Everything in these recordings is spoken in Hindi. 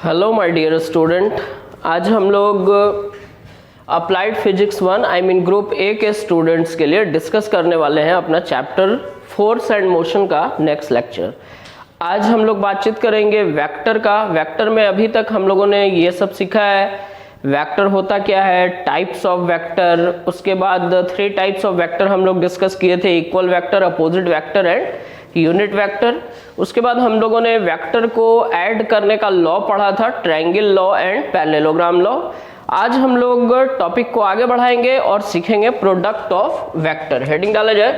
हेलो माय डियर स्टूडेंट, आज हम लोग अप्लाइड फिजिक्स 1 ग्रुप ए के स्टूडेंट्स के लिए डिस्कस करने वाले हैं अपना चैप्टर फोर्स एंड मोशन का नेक्स्ट लेक्चर। आज हम लोग बातचीत करेंगे वेक्टर का। वेक्टर में अभी तक हम लोगों ने ये सब सीखा है, वेक्टर होता क्या है, टाइप्स ऑफ वेक्टर, उसके बाद 3 टाइप्स ऑफ वेक्टर हम लोग डिस्कस किए थे, equal vector, opposite vector and unit vector. उसके बाद हम लोगों ने वेक्टर को ऐड करने का लॉ पढ़ा था, triangle law and parallelogram law. आज हम लोग टॉपिक को आगे बढ़ाएंगे और सीखेंगे प्रोडक्ट ऑफ वेक्टर। हेडिंग डाला जाए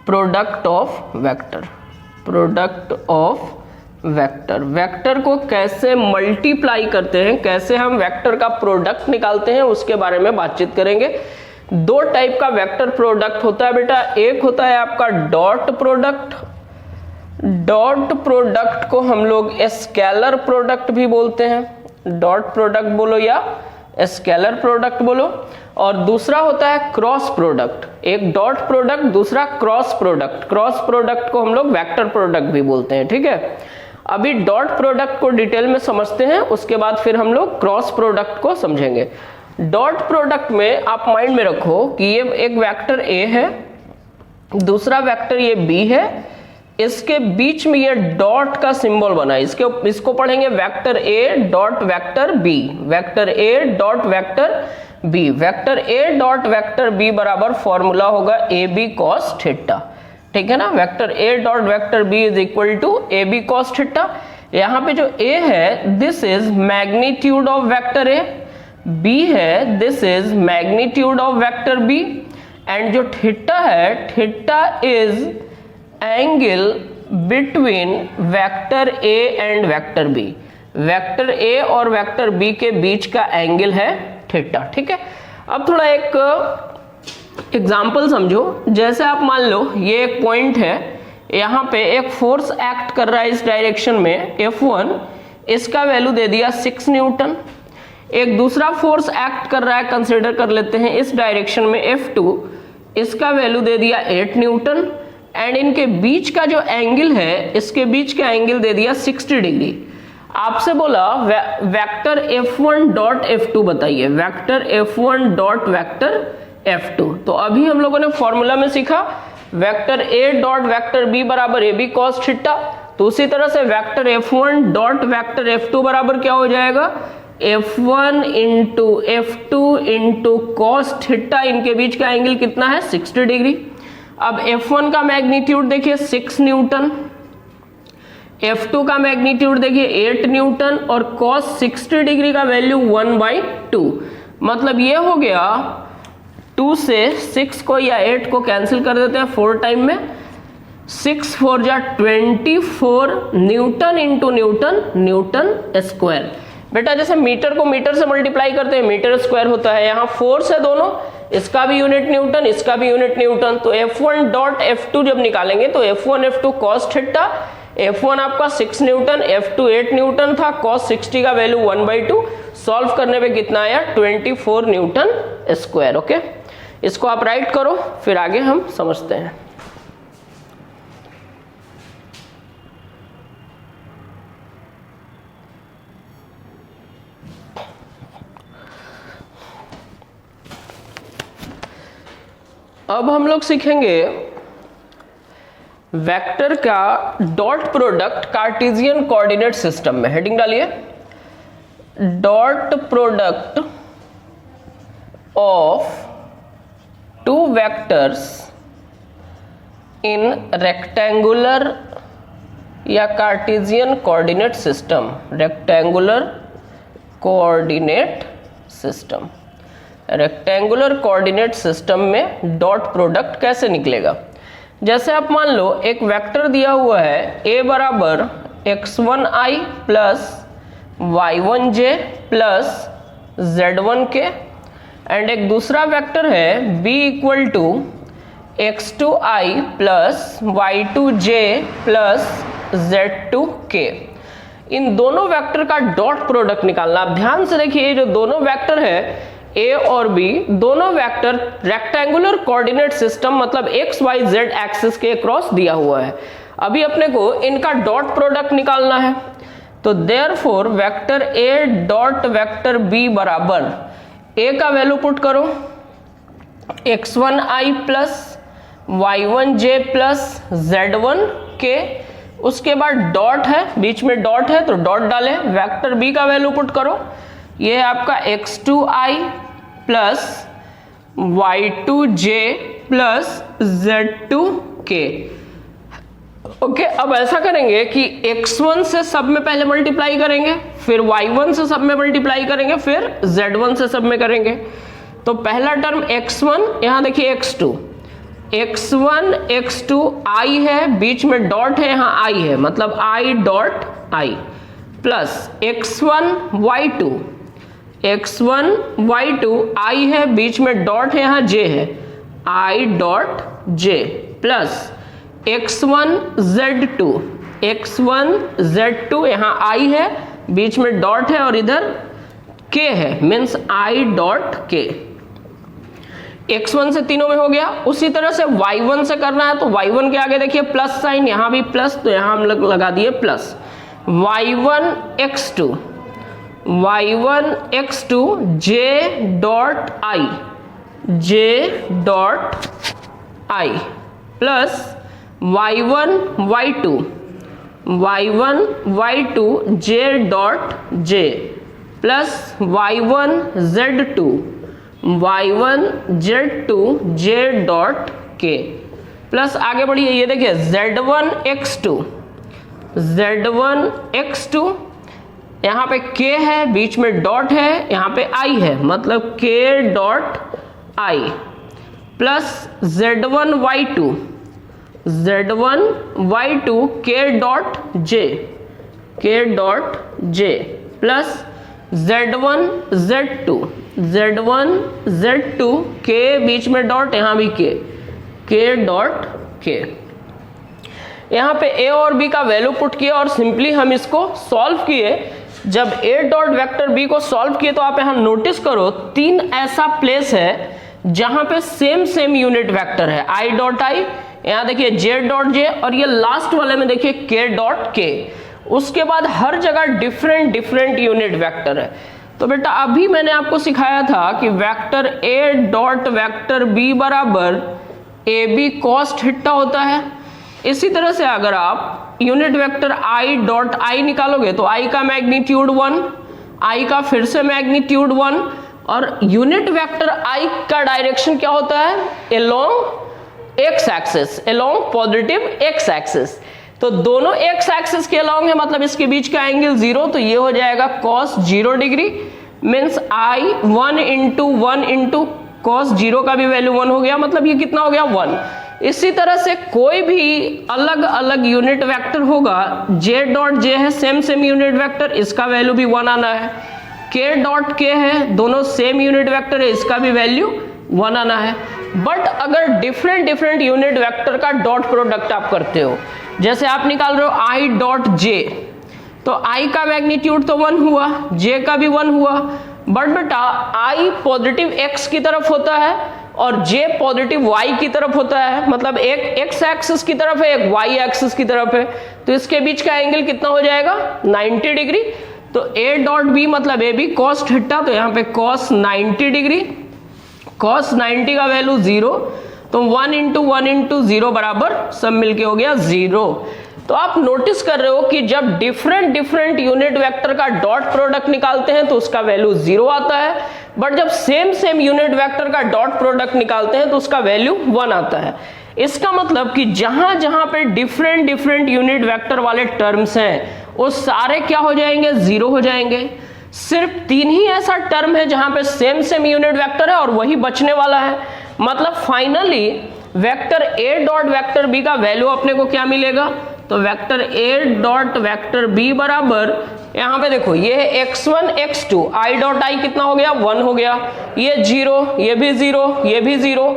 product of vector. Product of vector, vector को कैसे मल्टीप्लाई करते हैं, कैसे हम वेक्टर का प्रोडक्ट निकालते हैं, उसके बारे में बातचीत करेंगे। 2 टाइप का वेक्टर प्रोडक्ट होता है बेटा, एक होता है आपका डॉट प्रोडक्ट। डॉट प्रोडक्ट को हम लोग स्केलर प्रोडक्ट भी बोलते हैं, डॉट प्रोडक्ट बोलो या स्केलर प्रोडक्ट बोलो। और दूसरा होता है क्रॉस प्रोडक्ट, एक डॉट प्रोडक्ट, दूसरा क्रॉस प्रोडक्ट। क्रॉस प्रोडक्ट को हम लोग वेक्टर प्रोडक्ट भी बोलते हैं, ठीक है। अभी डॉट प्रोडक्ट को डिटेल में समझते हैं, उसके बाद फिर हम लोग क्रॉस प्रोडक्ट को समझेंगे। डॉट प्रोडक्ट में आप माइंड में रखो कि ये एक वेक्टर ए है, दूसरा वेक्टर ये बी है, इसके बीच में ये डॉट का सिंबल बना है, इसको पढ़ेंगे vector A dot vector B, vector A dot vector B. Vector A dot vector B बराबर फॉर्मूला होगा ए बी कॉस थीटा, ठीक है ना। Vector A dot vector B is equal to A B cos theta. यहाँ पे जो ए है this is magnitude of vector A, B है this is magnitude of vector B, and जो थीटा है theta is angle between vector A and vector B. Vector A और वेक्टर बी के बीच का एंगल है थीटा, ठीक है। अब थोड़ा एक एग्जाम्पल समझो। जैसे आप मान लो ये एक पॉइंट है, यहाँ पे एक फोर्स एक्ट कर रहा है इस डायरेक्शन में F1, इसका वैल्यू दे दिया 6 न्यूटन। एक दूसरा फोर्स एक्ट कर रहा है, कंसीडर कर लेते हैं इस डायरेक्शन में F2, इसका वैल्यू दे दिया 8 न्यूटन, एंड इनके बीच का जो एंगल है, इसके बीच का एंगल दे दिया 60 डिग्री। आपसे बोला वेक्टर F1 डॉट F2 बताइए, vector F1 dot vector F2। तो अभी हम लोगों ने फॉर्मूला में सीखा vector A dot vector B बराबर AB cos थीटा। तो उसी तरह से vector F1 dot vector F2 बराबर क्या हो जाएगा, F1 into F2 into cos theta, इनके बीच का एंगल कितना है 60 डिग्री। अब F1 का मैग्नीट्यूड देखिए 6 न्यूटन, F2 का मैग्नीट्यूड देखिए 8 न्यूटन, और cos 60 डिग्री का वैल्यू 1/2। मतलब ये हो गया 2 से 6 को या 8 को कैंसिल कर देते हैं 4 टाइम में, 6 4 जा 24 Newton into Newton, Newton square. बेटा जैसे मीटर को मीटर से मल्टीप्लाई करते हैं मीटर स्क्वायर होता है, यहाँ फोर्स है दोनों, इसका भी यूनिट न्यूटन, इसका भी यूनिट न्यूटन। तो F1 डॉट F2 जब निकालेंगे तो F1 F2 cos theta, F1 आपका 6 न्यूटन, F2 8 न्यूटन था, cos 60 का वैल्यू 1/2, सॉल्व करने पे कितना आया 24 न्यूटन स्क्वायर। ओके, इसको आप राइट करो, फिर आगे हम समझते हैं। अब हम लोग सीखेंगे वेक्टर का dot product Cartesian coordinate system में। हेडिंग डालिए dot product of 2 vectors in rectangular या Cartesian coordinate system. Rectangular coordinate system, rectangular coordinate system में डॉट प्रोडक्ट कैसे निकलेगा। जैसे आप मान लो एक वेक्टर दिया हुआ है a बराबर x1i plus y1j plus z1k, and एक दूसरा वेक्टर है b equal to x2i plus y2j plus z2k। इन दोनों वेक्टर का डॉट प्रोडक्ट निकालना। आप ध्यान से देखिए, जो दोनों वेक्टर है ए और बी, दोनों वेक्टर रेक्टेंगुलर कोऑर्डिनेट सिस्टम मतलब एक्स वाई जेड एक्सिस के क्रॉस दिया हुआ है। अभी अपने को इनका डॉट प्रोडक्ट निकालना है। तो therefore vector A dot vector B बराबर ए का वैल्यू पुट करो x1i plus y1j plus z1k, उसके बाद डॉट है, बीच में डॉट है तो डॉट डालें, वेक्टर बी का वैल्यू पुट करो, ये है आपका x2i plus y2j plus z2k। Okay, अब ऐसा करेंगे कि x1 से सब में पहले मल्टीप्लाई करेंगे, फिर y1 से सब में मल्टीप्लाई करेंगे, फिर z1 से सब में करेंगे। तो पहला टर्म x1, यहां देखिए x2, x1 x2 i है, बीच में डॉट है, यहां i है, मतलब i dot i plus x1 y2, x1 y2 i है, बीच में डॉट है, यहां j है, i dot j plus x1 z2, x1 z2 यहां i है, बीच में डॉट है और इधर k है, means i dot k। x1 से तीनों में हो गया। उसी तरह से y1 से करना है तो y1 के आगे देखिए प्लस साइन, यहां भी प्लस, तो यहां हम लोग लगा दिए plus. y1 x2, y1 x2 j dot i, j dot i plus y1 y2, y1 y2 j dot j plus y1 z2, y1 z2 j dot k plus आगे बढ़िए, ये देखिए z1 x2, z1 x2 यहाँ पे k है, बीच में डॉट है, यहाँ पे i है, मतलब k dot i plus z1 y2, z1 y2 k dot j, k dot j plus z1 z2, z1 z2 k बीच में डॉट, यहां भी k, k डॉट k। यहां पे a और b का वैल्यू पुट किया और सिंपली हम इसको सॉल्व किए। जब a डॉट वेक्टर b को सॉल्व किए तो आप यहां नोटिस करो, तीन ऐसा प्लेस है जहां पे सेम यूनिट वेक्टर है, i डॉट i, यहां देखिए j डॉट j, और ये लास्ट वाले में देखिए k डॉट k। उसके बाद हर जगह डिफरेंट यूनिट वेक्टर है। तो बेटा अभी मैंने आपको सिखाया था कि vector a dot vector b बराबर ए बी कॉस थीटा होता है। इसी तरह से अगर आप unit vector i dot i निकालोगे तो i का मैग्नीट्यूड 1, i का फिर से मैग्नीट्यूड 1, और यूनिट वेक्टर i का डायरेक्शन क्या होता है, along x axis, along positive x axis. तो दोनों x एक्सिस के अलोंग है, मतलब इसके बीच का एंगल 0, तो ये हो जाएगा cos 0 degree, means i 1 into 1 into cos 0 का भी वैल्यू 1 हो गया, मतलब ये कितना हो गया 1। इसी तरह से कोई भी अलग अलग यूनिट वेक्टर होगा, j डॉट j है सेम यूनिट वेक्टर, इसका वैल्यू भी 1 आना है, k डॉट k है, दोनों सेम यूनिट वेक्टर है, इसका भी वैल्यू 1 आना है। बट अगर डिफरेंट यूनिट वेक्टर का डॉट प्रोडक्ट आप करते हो, जैसे आप निकाल रहे हो i डॉट j, तो i का मैग्नीट्यूड तो 1 हुआ, j का भी 1 हुआ, बट बेटा i पॉजिटिव x की तरफ होता है और j पॉजिटिव y की तरफ होता है, मतलब एक x एक्सिस की तरफ है, एक y एक्सिस की तरफ है, तो इसके बीच का एंगल कितना हो जाएगा 90 डिग्री। तो a डॉट b मतलब a b cos थीटा, तो यहाँ पे cos 90 डिग्री, cos 90 का वैल्यू 0, तो 1 इंटू 1 इंटू 0 बराबर सब मिलके हो गया 0। तो आप नोटिस कर रहे हो कि जब डिफरेंट यूनिट वेक्टर का डॉट प्रोडक्ट निकालते हैं तो उसका वैल्यू 0 आता है, बट जब सेम यूनिट वेक्टर का डॉट प्रोडक्ट निकालते हैं तो उसका वैल्यू 1 आता है। इसका मतलब कि जहां जहां पे डिफरेंट यूनिट वेक्टर वाले टर्म्स हैं वो सारे क्या हो जाएंगे, 0 हो जाएंगे। सिर्फ 3 ही ऐसा टर्म है जहां पे सेम यूनिट वेक्टर है और वही बचने वाला है। मतलब finally vector a dot vector b का वैल्यू अपने को क्या मिलेगा, तो vector a dot vector b बराबर, यहाँ पे देखो ये है x1 x2, i dot i कितना हो गया 1 हो गया, ये 0, ये भी 0, ये भी 0,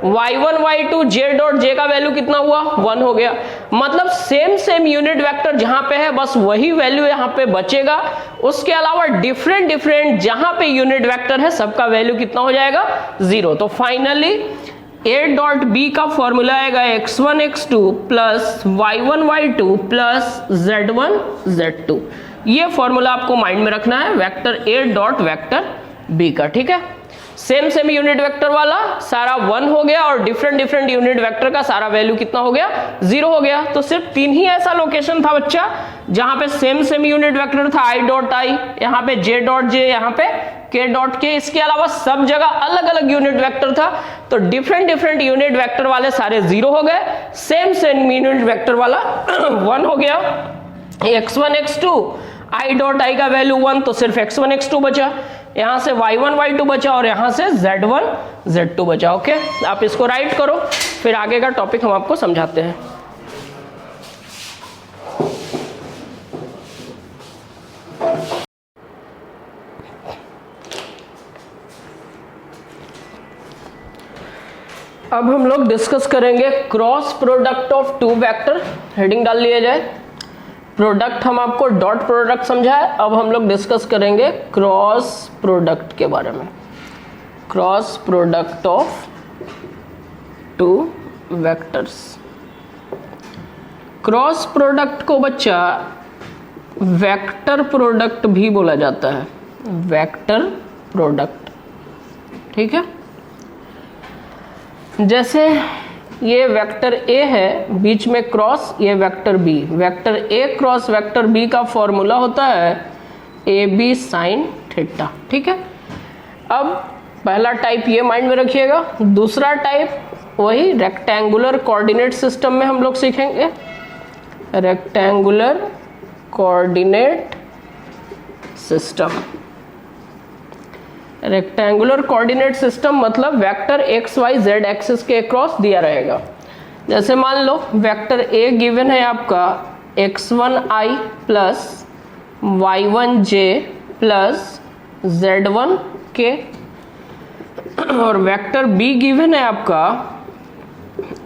y1 y2 j dot j का वैल्यू कितना हुआ 1 हो गया। मतलब सेम यूनिट वेक्टर जहां पे है बस वही वैल्यू यहाँ पे बचेगा, उसके अलावा डिफरेंट जहां पे यूनिट वेक्टर है सबका वैल्यू कितना हो जाएगा 0। तो फाइनली a डॉट b का फॉर्मूला आएगा x1 x2 plus y1 y2 plus z1 z2। ये फॉर्मूला आपको माइंड में रखना है vector A dot vector B का, ठीक है। सेम सेम यूनिट वेक्टर वाला सारा 1 हो गया और डिफरेंट डिफरेंट यूनिट वेक्टर का सारा वैल्यू कितना हो गया, 0 हो गया। तो सिर्फ 3 ही ऐसा लोकेशन था बच्चा जहां पे सेम सेम यूनिट वेक्टर था i डॉट आई, यहाँ पे j डॉट जे, यहाँ पे k डॉट के। इसके अलावा सब जगह अलग अलग यूनिट वेक्टर था। तो डिफरेंट डिफरेंट यूनिट वेक्टर वाले सारे 0 हो गए, सेम सेम यूनिट वेक्टर वाला 1 हो गया। x1 x2 i dot I का वैल्यू 1, तो सिर्फ x1 x2 बचा, यहां से y1 y2 बचा और यहां से z1 z2 बचा। ओके, आप इसको राइट करो, फिर आगे का टॉपिक हम आपको समझाते हैं। अब हम लोग डिस्कस करेंगे cross product of two vector. Heading डाल लिया जाए। प्रोडक्ट हम आपको डॉट प्रोडक्ट समझा है, अब हम लोग डिस्कस करेंगे क्रॉस प्रोडक्ट के बारे में। Cross product of two vectors. Cross product को बच्चा वेक्टर प्रोडक्ट भी बोला जाता है, वेक्टर प्रोडक्ट, ठीक है। जैसे ये वेक्टर ए है, बीच में क्रॉस, ये vector B. Vector A cross vector B का फॉर्मूला होता है ए बी साइन थीटा, ठीक है। अब पहला टाइप ये माइंड में रखिएगा। दूसरा टाइप वही रेक्टेंगुलर कोऑर्डिनेट सिस्टम में हम लोग सीखेंगे। Rectangular coordinate system. Rectangular coordinate system मतलब vector X Y Z axis के अक्रॉस दिया रहेगा। जैसे मान लो वेक्टर ए गिवन है आपका x1i plus y1j plus z1k, और वेक्टर बी गिवन है आपका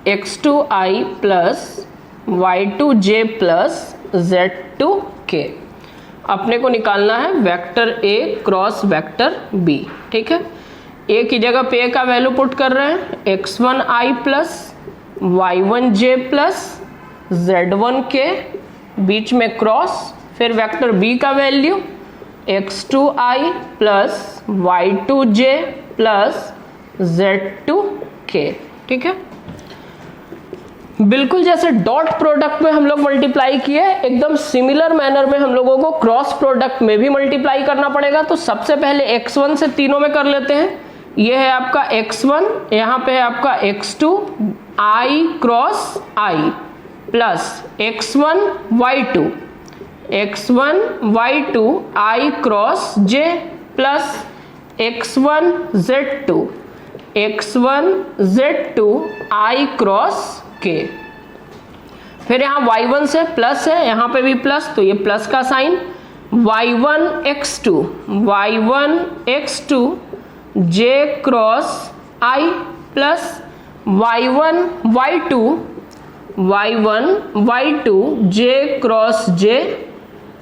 x2i plus y2j plus z2k। अपने को निकालना है vector A cross vector B, ठीक है। ए की जगह पे ए का वैल्यू पुट कर रहे हैं x1i plus y1j plus z1k, बीच में क्रॉस, फिर वेक्टर बी का value x2i plus y2j plus z2k, ठीक है। बिल्कुल जैसे डॉट प्रोडक्ट में हम लोग मल्टीप्लाई किए, एकदम सिमिलर मैनर में हम लोगों को क्रॉस प्रोडक्ट में भी मल्टीप्लाई करना पड़ेगा। तो सबसे पहले x1 से तीनों में कर लेते हैं। ये है आपका x1, यहाँ पे है आपका x2, i cross i plus x1 y2, x1 y2 i cross j plus x1 z2, x1 z2 i cross के। फिर यहाँ y1 से प्लस है, यहाँ पे भी प्लस, तो ये प्लस का sign, y1 x2, y1 x2 j cross i plus y1 y2, y1 y2 j cross j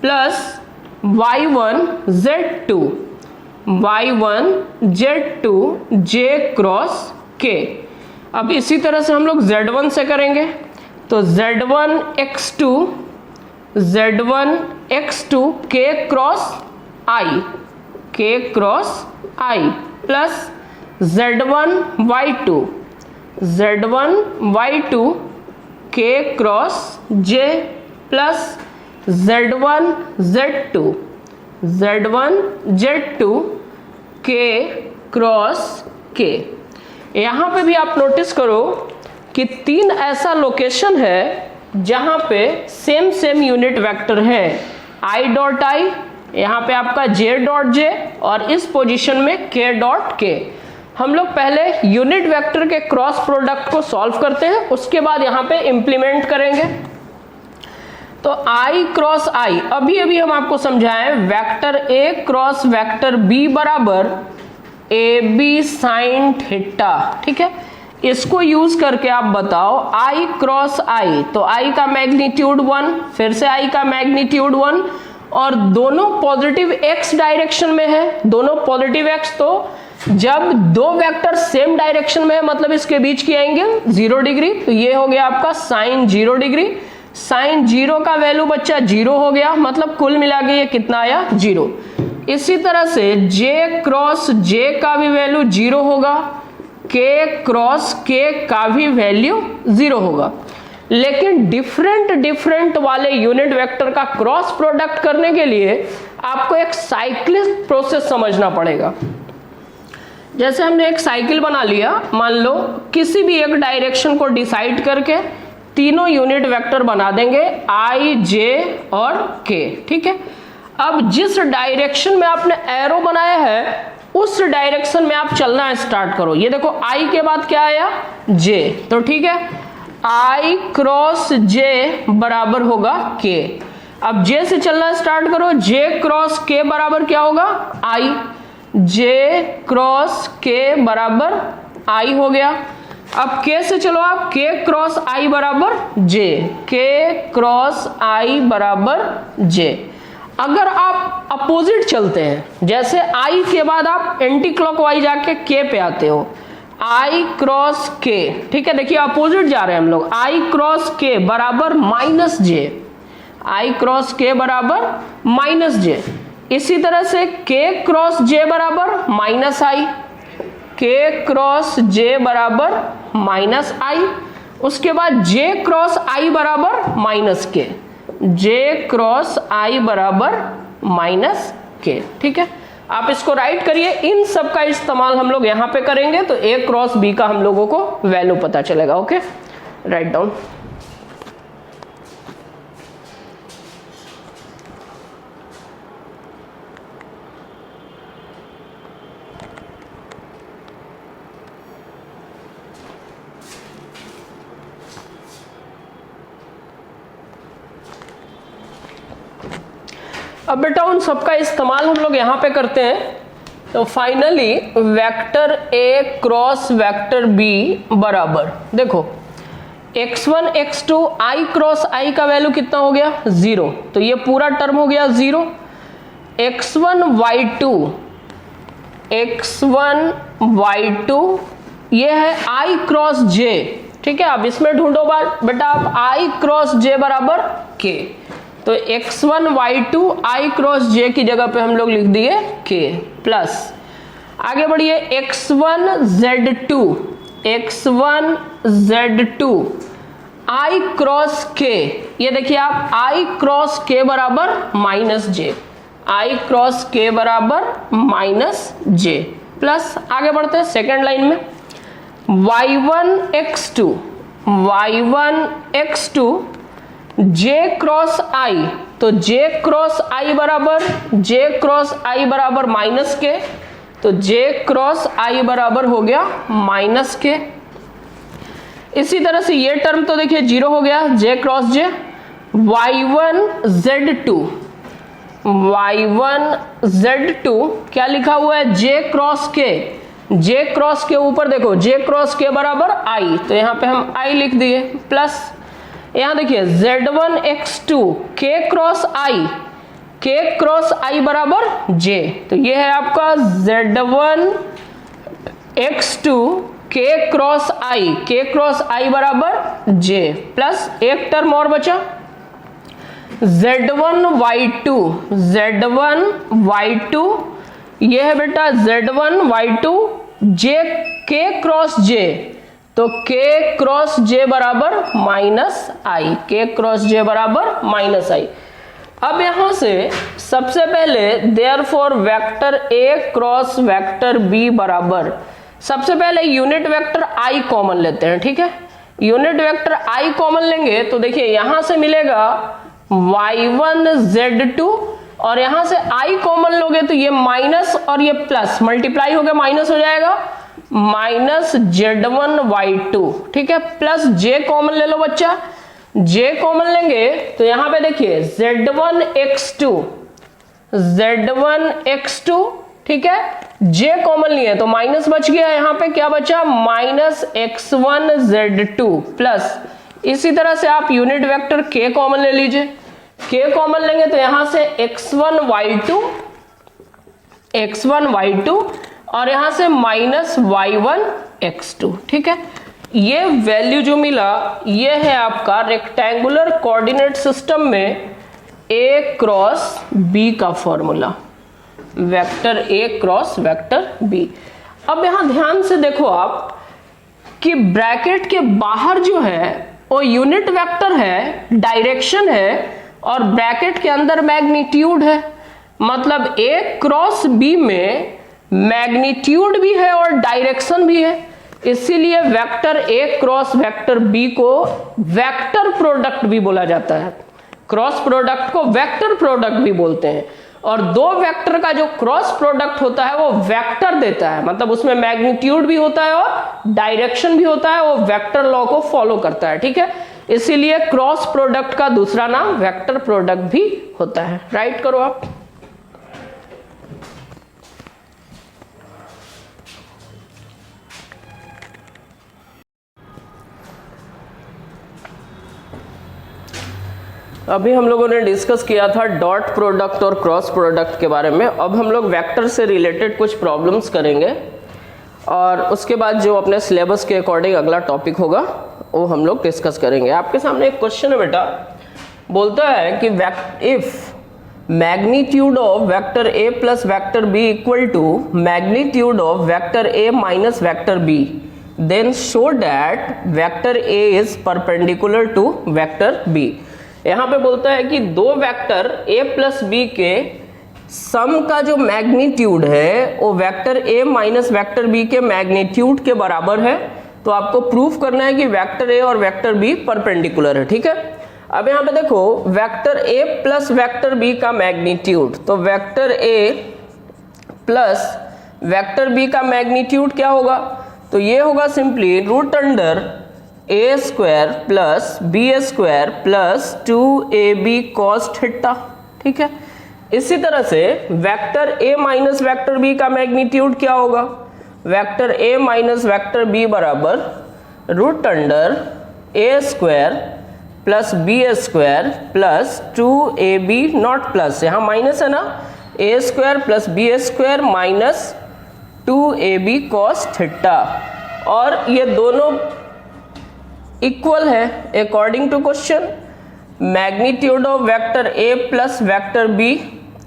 plus y1 z2, y1 z2 j cross k। अब इसी तरह से हम लोग z1 से करेंगे, तो z1 x2 k cross i, k cross i plus z1 y2 k cross j plus z1 z2 k cross k। यहाँ पे भी आप नोटिस करो कि 3 ऐसा लोकेशन है जहां पे सेम सेम यूनिट वेक्टर है, i डॉट आई, यहाँ पे आपका j डॉट j और इस पोजीशन में k डॉट k। हम लोग पहले यूनिट वेक्टर के क्रॉस प्रोडक्ट को सॉल्व करते हैं, उसके बाद यहाँ पे इंप्लीमेंट करेंगे। तो i क्रॉस i, अभी अभी हम आपको समझाएं vector a cross vector b बराबर ए बी साइन थीटा, ठीक है। इसको यूज करके आप बताओ i क्रॉस i, तो i का मैग्नीट्यूड 1, फिर से i का मैग्नीट्यूड 1, और दोनों पॉजिटिव x डायरेक्शन में है, दोनों पॉजिटिव x। तो जब दो वेक्टर सेम डायरेक्शन में है मतलब इसके बीच की एंगल 0 डिग्री, तो ये हो गया आपका साइन 0 डिग्री। साइन जीरो का वैल्यू बच्चा जीरो हो गया, मतलब कुल मिला के ये कितना आया, जीरो। इसी तरह से जे क्रॉस जे का भी वैल्यू जीरो होगा, के क्रॉस के का भी वैल्यू जीरो होगा। लेकिन डिफरेंट वाले यूनिट वेक्टर का क्रॉस प्रोडक्ट करने के लिए आपको एक साइक्लिक प्रोसेस समझना पड़ेगा। जैसे हमने एक साइकिल बना लिया, मान लो किसी भी एक डायरेक्शन को डिसाइड करके तीनों यूनिट वेक्टर बना देंगे आई, जे और के, ठीक है। अब जिस डायरेक्शन में आपने एरो बनाया है उस डायरेक्शन में आप चलना स्टार्ट करो। ये देखो आई के बाद क्या आया, जे, तो ठीक है, आई क्रॉस जे बराबर होगा के। अब जे से चलना स्टार्ट करो, जे क्रॉस के बराबर क्या होगा, आई, जे क्रॉस के बराबर आई हो गया। अब के से चलो आप, के क्रॉस आई बराबर जे, के क्रॉस आई बराबर जे। अगर आप अपोजिट चलते हैं, जैसे आई के बाद आप एंटी क्लॉकवाइज जाके के पे आते हो, आई क्रॉस के, ठीक है, देखिए अपोजिट जा रहे हैं हम लोग, आई क्रॉस के बराबर माइनस जे, आई क्रॉस के बराबर माइनस जे। इसी तरह से के क्रॉस जे बराबर माइनस आई, के क्रॉस जे बराबर माइनस आई। उसके बाद जे क्रॉस आई बराबर माइनस के, जे क्रॉस आई बराबर माइनस के, ठीक है। आप इसको राइट करिए, इन सब का इस्तेमाल हम लोग यहां पे करेंगे तो ए क्रॉस बी का हम लोगों को वैल्यू पता चलेगा। Okay, write down. अब बेटा उन सबका इस्तेमाल हम लोग यहां पे करते हैं, तो finally vector A cross vector B बराबर, देखो x1 x2 i cross i का वैल्यू कितना हो गया, 0, तो ये पूरा टर्म हो गया 0। x1 y2 ये है i क्रॉस j, ठीक है। अब इसमें ढूंढो बेटा आप i क्रॉस j बराबर k, तो x1 y2 i cross j की जगह पे हम लोग लिख दिए k प्लस, आगे बढ़िए x1 z2 i cross k, ये देखिए आप i क्रॉस k बराबर minus j, i cross k बराबर माइनस j प्लस, आगे बढ़ते हैं सेकेंड लाइन में y1 x2 j cross i, तो j क्रॉस i बराबर माइनस के, तो j क्रॉस i बराबर हो गया माइनस के। इसी तरह से ये टर्म तो देखिए 0 हो गया, j cross j। y1 z2 क्या लिखा हुआ है, j क्रॉस के ऊपर देखो j क्रॉस के बराबर i, तो यहां पे हम i लिख दिए प्लस, यहां देखिए z1 x2 k cross i बराबर j, तो ये है आपका z1 x2 k cross i बराबर j प्लस एक टर्म और बचा z1 y2 ये है बेटा z1 y2 j k cross j, तो k क्रॉस j बराबर माइनस आई, k क्रॉस j बराबर माइनस आई। अब यहां से सबसे पहले therefore vector a cross vector b बराबर, सबसे पहले यूनिट वेक्टर i कॉमन लेते हैं, ठीक है। यूनिट वेक्टर i कॉमन लेंगे तो देखिए यहां से मिलेगा y1 z2, और यहां से i कॉमन लोगे तो ये माइनस और ये प्लस मल्टीप्लाई हो गया, माइनस हो जाएगा माइनस z1 y2, ठीक है, प्लस j कॉमन ले लो बच्चा, j कॉमन लेंगे तो यहां पे देखिए z1 x2, ठीक है, j कॉमन लिए तो माइनस बच गया, यहां पे क्या बचा माइनस x1 z2 प्लस, इसी तरह से आप यूनिट वेक्टर k कॉमन ले लीजिए, k कॉमन लेंगे तो यहां से x1 y2 और यहां से माइनस y1 x2, ठीक है। ये वैल्यू जो मिला ये है आपका रेक्टेंगुलर कोऑर्डिनेट सिस्टम में a क्रॉस b का formula, vector a cross vector b। अब यहां ध्यान से देखो आप कि ब्रैकेट के बाहर जो है वो यूनिट वेक्टर है, डायरेक्शन है, और ब्रैकेट के अंदर मैग्नीट्यूड है। मतलब a क्रॉस b में मैग्नीट्यूड भी है और डायरेक्शन भी है, इसीलिए vector a cross vector b को वेक्टर प्रोडक्ट भी बोला जाता है। क्रॉस प्रोडक्ट को वेक्टर प्रोडक्ट भी बोलते हैं। और दो वेक्टर का जो क्रॉस प्रोडक्ट होता है वो वेक्टर देता है, मतलब उसमें मैग्नीट्यूड भी होता है और डायरेक्शन भी होता है, वो वेक्टर लॉ को फॉलो करता है। ठीक है, इसीलिए क्रॉस प्रोडक्ट का दूसरा नाम वेक्टर प्रोडक्ट भी होता है। राइट करो आप। अभी हम लोगों ने डिस्कस किया था डॉट प्रोडक्ट और क्रॉस प्रोडक्ट के बारे में। अब हम लोग वेक्टर से रिलेटेड कुछ प्रॉब्लम्स करेंगे और उसके बाद जो अपने सिलेबस के अकॉर्डिंग अगला टॉपिक होगा वो हम लोग डिस्कस करेंगे। आपके सामने एक क्वेश्चन है बेटा, बोलता है कि if magnitude of vector a plus vector b equal to magnitude of vector a minus vector b, then show that vector a is perpendicular to vector b। यहाँ पे बोलता है कि दो वेक्टर a प्लस b के सम का जो मैग्नीट्यूड है वो vector a minus vector b के मैग्नीट्यूड के बराबर है। तो आपको प्रूफ करना है कि वेक्टर a और वेक्टर b परपेंडिकुलर है। ठीक है, अब यहाँ पे देखो vector a plus vector b का मैग्नीट्यूड, तो vector a plus vector b का मैग्नीट्यूड क्या होगा? तो ये होगा simply root under a square plus b square plus 2ab cos theta. ठीक है, इसी तरह से vector a minus vector b का मैग्नीट्यूड क्या होगा? Vector a minus vector b बराबर root under a square plus b square plus 2ab not plus, यहाँ माइनस है ना, a square plus b square minus 2ab cos theta. और ये दोनों इक्वल है according to question. Magnitude of vector a plus vector b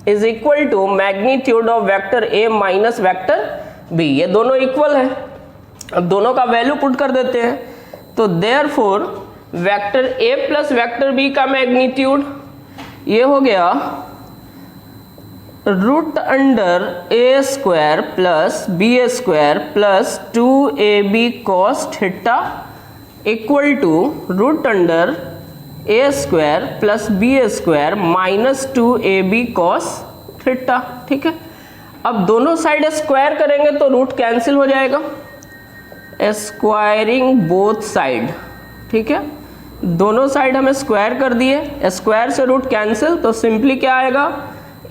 is equal to magnitude of vector a minus vector b, ये दोनों इक्वल है। अब दोनों का वैल्यू पुट कर देते हैं, तो therefore vector a plus vector b का मैग्नीट्यूड ये हो गया root under a square plus b square plus 2ab cos theta equal to root under a square plus b square minus 2ab cos theta. ठीक है, अब दोनों साइड स्क्वायर करेंगे तो रूट कैंसिल हो जाएगा, स्क्वायरिंग बोथ साइड। ठीक है, दोनों साइड हमें स्क्वायर कर दिए, स्क्वायर से रूट कैंसिल, तो सिंपली क्या आएगा?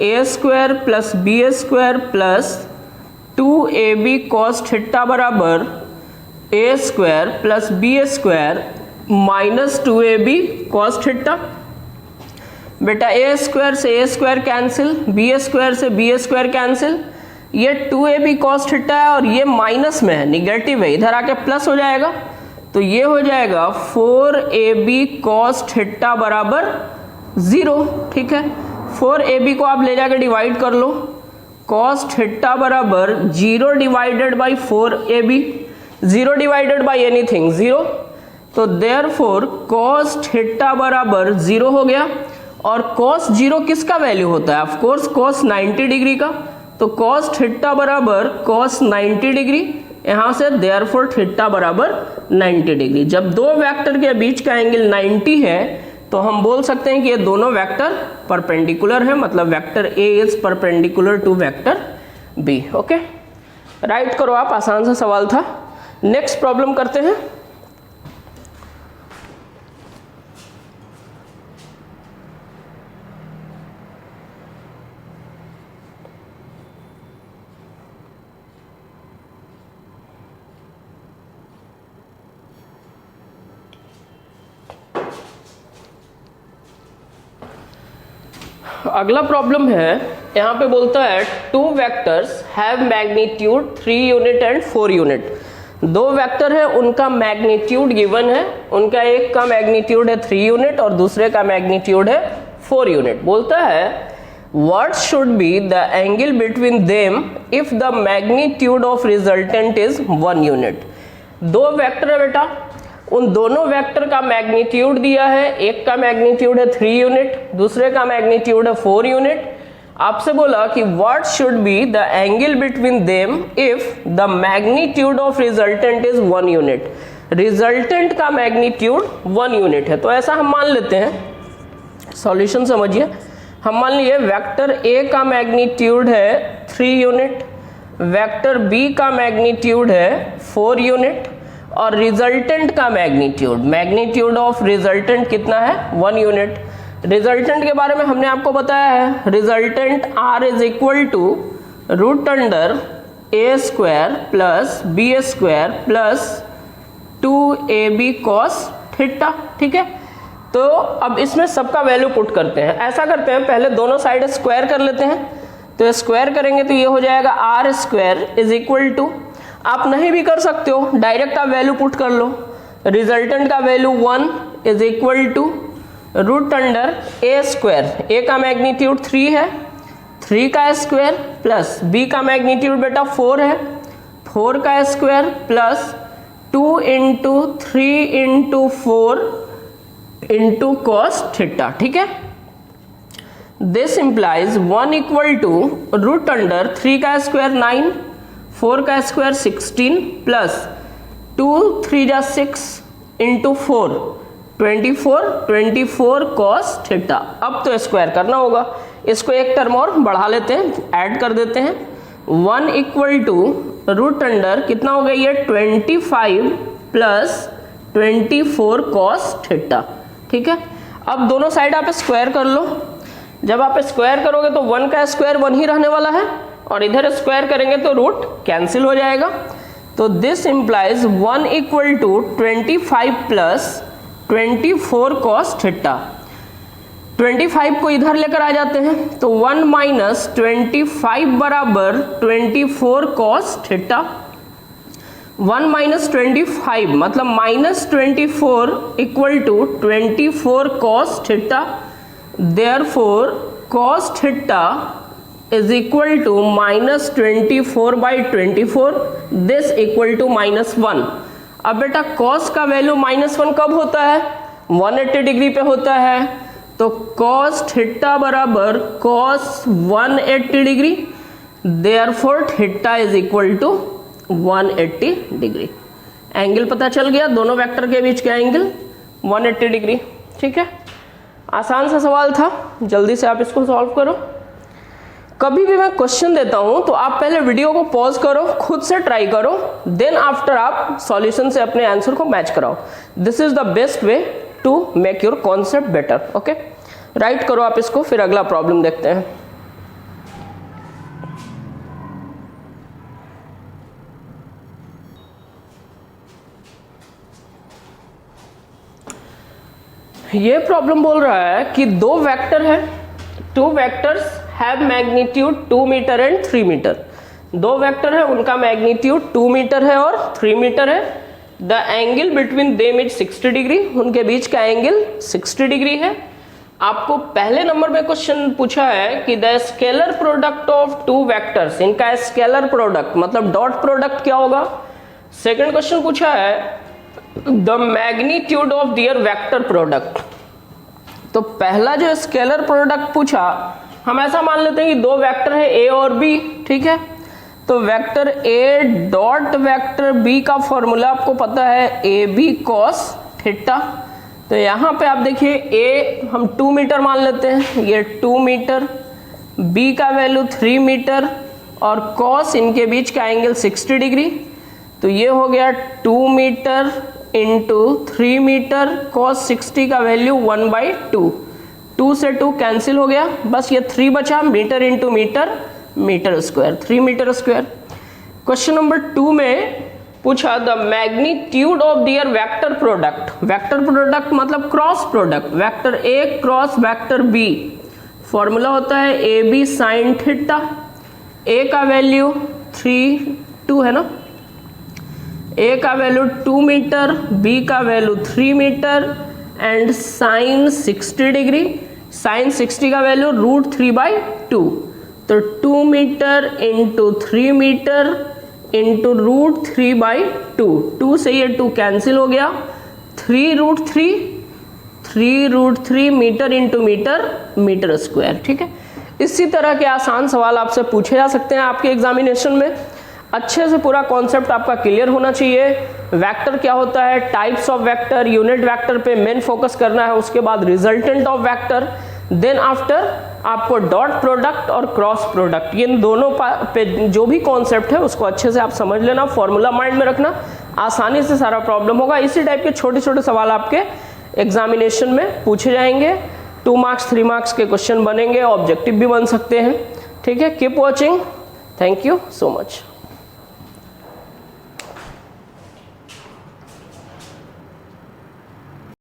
a square plus b square plus 2ab cos theta बराबर a square plus b square minus 2ab cos theta. बेटा a स्क्वायर से a square cancel, b square से b स्क्वायर कैंसिल, ये 2ab cos थीटा है और ये माइनस में है, निगेटिव है, इधर आके प्लस हो जाएगा, तो ये हो जाएगा 4ab cos थीटा बराबर 0। ठीक है, 4ab को आप ले जाके डिवाइड कर लो, cos थीटा बराबर 0 divided by 4ab, 0 divided by anything 0, तो देयरफॉर cos थीटा बराबर 0 हो गया। और cos 0 किसका वैल्यू होता है? ऑफ कोर्स cos 90 डिग्री का, तो cos थीटा बराबर cos 90 डिग्री, यहां से देयरफॉर थीटा बराबर 90 डिग्री। जब दो वेक्टर के बीच का एंगल 90 है तो हम बोल सकते हैं कि ये दोनों वेक्टर परपेंडिकुलर है, मतलब vector a is perpendicular to vector b। Okay, write करो आप, आसान सा सवाल था। नेक्स्ट प्रॉब्लम करते हैं। अगला प्रॉब्लम है, यहाँ पे बोलता है two vectors have magnitude 3 unit and 4 unit. दो वेक्टर है, उनका मैग्नीट्यूड गिवन है, उनका एक का मैग्नीट्यूड है 3 यूनिट और दूसरे का मैग्नीट्यूड है 4 यूनिट। बोलता है what should be the angle between them if the magnitude of resultant is 1 unit। दो वेक्टर है बेटा, उन दोनों वेक्टर का मैग्नीट्यूड दिया है, एक का मैग्नीट्यूड है 3 यूनिट, दूसरे का मैग्नीट्यूड है 4 यूनिट। आपसे बोला कि what should be the angle between them if the magnitude of resultant is 1 unit। Resultant का मैग्नीट्यूड 1 यूनिट है, तो ऐसा हम मान लेते हैं, सॉल्यूशन समझिए। हम मान लिए वेक्टर ए का मैग्नीट्यूड है 3 यूनिट, वेक्टर बी का मैग्नीट्यूड है 4 यूनिट और रिजल्टेंट का मैग्नीट्यूड ऑफ रिजल्टेंट कितना है 1 यूनिट। रिजल्टेंट के बारे में हमने आपको बताया है, resultant R is equal to root under A square plus B square plus 2ab cos theta. ठीक है, तो अब इसमें सबका वैल्यू पुट करते हैं। ऐसा करते हैं, पहले दोनों साइड स्क्वायर कर लेते हैं, तो स्क्वायर करेंगे तो ये हो जाएगा R square is equal to, आप नहीं भी कर सकते हो, डायरेक्ट आप वैल्यू पुट कर लो, रिजल्टेंट का value 1 is equal to root under A square, A का मैग्नीट्यूड 3 है, 3 का स्क्वायर प्लस बी का मैग्नीट्यूड बेटा 4 है, 4 का square plus 2 into 3 into 4 into cos theta. ठीक है, this implies 1 equal to root under 3 का स्क्वायर 9, 4 का स्क्वायर 16 प्लस 2 3 जा 6 इंटू 4 24 कॉस थीटा। अब तो स्क्वायर करना होगा, इसको एक टर्म और बढ़ा लेते हैं, ऐड कर देते हैं। 1 इक्वल टू रूट अंडर कितना हो गया ये 25 प्लस 24 कॉस थीटा। ठीक है, अब दोनों साइड आप स्क्वायर कर लो, जब आप स्क्वायर करोगे तो 1 का स्क्वायर 1 ही रहने वाला है और इधर स्क्वायर करेंगे तो रूट कैंसिल हो जाएगा। तो this implies 1 equal to 25 plus 24 cos theta. 25 को इधर लेकर आ जाते हैं तो 1 माइनस 25 बराबर 24 कॉस थीटा। 1 माइनस 25 मतलब minus 24 equal to 24 cos theta. Therefore cos theta is equal to minus 24 by 24, this equal to -1। अब बेटा कॉस का वैल्यू -1 कब होता है 180 डिग्री पे होता है, तो कॉस थीटा बराबर cos 180 degree, therefore theta is equal to 180 degree. Angle पता चल गया, दोनों वेक्टर के बीच का एंगल 180 डिग्री। ठीक है, आसान सा सवाल था, जल्दी से आप इसको सॉल्व करो। कभी भी मैं क्वेश्चन देता हूं तो आप पहले वीडियो को पॉज करो, खुद से ट्राई करो, देन आफ्टर आप सॉल्यूशन से अपने आंसर को मैच कराओ। This is the best way to make your concept better. Okay, write करो आप इसको, फिर अगला प्रॉब्लम देखते हैं। ये प्रॉब्लम बोल रहा है कि दो वेक्टर है, two vectors have magnitude 2 metre and 3 metre. दो वेक्टर है, उनका मैग्नीट्यूड 2 मीटर है और 3 मीटर है। The angle between them is 60 degree, उनके बीच का एंगल 60 डिग्री है। आपको पहले नंबर में क्वेश्चन पूछा है कि the scalar product of two vectors, इनका स्केलर प्रोडक्ट मतलब डॉट प्रोडक्ट क्या होगा। सेकंड क्वेश्चन पूछा है the magnitude of their vector product. तो पहला जो स्केलर प्रोडक्ट पूछा, हम ऐसा मान लेते हैं कि दो वेक्टर है ए और बी। ठीक है, तो vector A dot vector B का फॉर्मूला आपको पता है ए बी कॉस थीटा। तो यहाँ पे आप देखिए ए हम 2 मीटर मान लेते हैं, ये 2 मीटर, बी का वैल्यू 3 मीटर और कॉस इनके बीच का एंगल 60 डिग्री। तो ये हो गया 2 मीटर इंटू 3 मीटर, कॉस 60 का वैल्यू 1/2, 2 से 2 कैंसिल हो गया, बस ये 3 बचा, meter into metre, metre square, 3 meter square. Question number 2 में पूछा the magnitude of their vector product. Vector product मतलब cross product, vector A cross vector B. Formula होता है A B sine theta. A का वैल्यू 3 2 है ना, ए का वैल्यू 2 मीटर, बी का value 3 meter and sine 60 degree. Sine 60 का वैल्यू √3/2, तो 2 मीटर इंटू 3 मीटर इंटू √3/2, 2 से ये 2 कैंसिल हो गया, 3√3 metre into metre, metre square. ठीक है, इसी तरह के आसान सवाल आपसे पूछे जा सकते हैं आपके एग्जामिनेशन में। अच्छे से पूरा कॉन्सेप्ट आपका क्लियर होना चाहिए। वेक्टर क्या होता है, types of vector, unit vector पे मेन फोकस करना है, उसके बाद resultant of vector, then after आपको डॉट प्रोडक्ट और क्रॉस प्रोडक्ट, ये दोनों पे जो भी कॉन्सेप्ट है उसको अच्छे से आप समझ लेना, फॉर्मूला माइंड में रखना, आसानी से सारा प्रॉब्लम होगा। इसी टाइप के छोटे छोटे सवाल आपके एग्जामिनेशन में पूछे जाएंगे। 2 मार्क्स 3 मार्क्स के क्वेश्चन बनेंगे, ऑब्जेक्टिव भी बन सकते हैं। ठीक है, keep watching, thank you so much.